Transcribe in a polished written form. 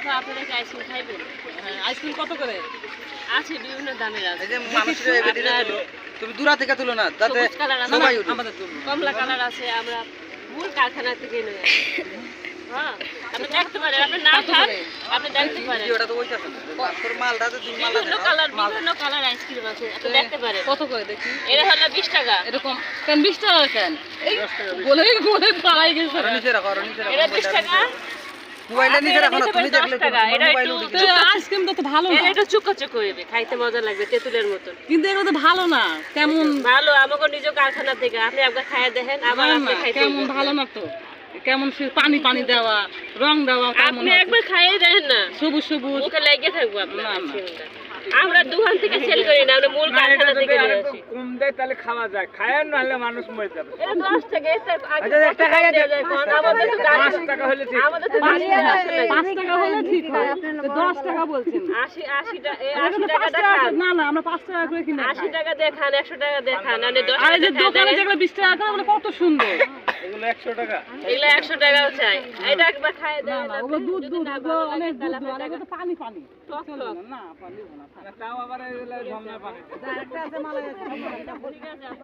আপা আপনারা কি আইসক্রিম খাইবেন? হ্যাঁ, আইসক্রিম কত করে? আছে বিভিন্ন দামের আছে। এই যে মানুষের এদিকে তুলো, তুমি দূরা থেকে তুলো না যাতে সবুজ কালার আছে, সবাই উঠে। আমাদের জন্য। কমলা কালার আছে, আমরা মূল কারখানা থেকে নিয়ে আসি। হ্যাঁ, আপনি দেখতে পারেন, আপনি না খান, আপনি দেখতে পারেন। ভিডিওটা তো ওইটাছে না। তোর মালটা তো তুমি মালটা বিভিন্ন কালার আইসক্রিম আছে, আপনি দেখতে পারেন। কত করে দেখি? এটা হলো 20 টাকা। এরকম কেন 20 টাকা কেন? এই বলে বলে পালাই গেছে। আর নিচে রাখো, আর নিচে রাখো। এটা 20 টাকা। মোবাইলটা নিচে রাখো না, তুমি দেখলে তো এটা মোবাইল একটু উঠে যাবে। আইসক্রিম তো ভালো না। এটা একটু চুকো চুকো হইবে, খাইতে মজা লাগবে তেঁতুলের মতন। কিন্তু এগুলো তো ভালো না। কেমন ভালো, আমাকে নিজ কারখানা থেকে আপনি একবার খাইয়ে দেখেন, আবার না, আপনি না, খাইতে কেমন ভালো না তো। কেমন সে পানি পানি দেওয়া, রং দেওয়া কেমন আপনি আছে? একবার খাইয়ে দেখেন না, সবুজ সবুজ। মুখে লেগে থাকবো আপনার না, না। আইসক্রিমটা। আমরা দোকান থেকে সেল করি না, আমরা মূল কারখানা থেকে নিয়ে আসি। কম দেয় তাহলে খাওয়া যায়, খায় নাহলে মানুষ মরে যাবে। এটা 10 টাকা, এটা আগে আচ্ছা, একটা খাইয়ে দেওয়া যায়, কারণ আমাদের তো গাড়ি 5 টাকা হলে ঠিক। আমাদের তো 5 গাড়ি টাকা আসে না। 5 টাকা হলে ঠিক হয়। তো 10 টাকা বলছেন। 80 টাকা, এই আমরা 80 কিন্তু 5 টাকাটা টাকা খান। না না আমরা 5 টাকা করে কিনে 80 খাই। টাকা দিয়ে খান, 100 টাকা দিয়ে খান, আর 10 আর এই যে টাকা দোকানে খান। যেগুলো 20 টাকা করে ওগুলো কত সুন্দর। এগুলো 100 টাকা। এগুলো 100 টাকাও চাই। এটা একবার খাইয়ে না দেন, না ওগুলো দুধ যদি দুধ না ওগুলো ভালো লাগে অনেক দুধ তাহলে দুধ, আর আপনি এগুলো তো পানি পানি। টক চলবে টক। না, না পানি না। তাও আবার এগুলো ঝর্ণার পানি। ঠিক আছে।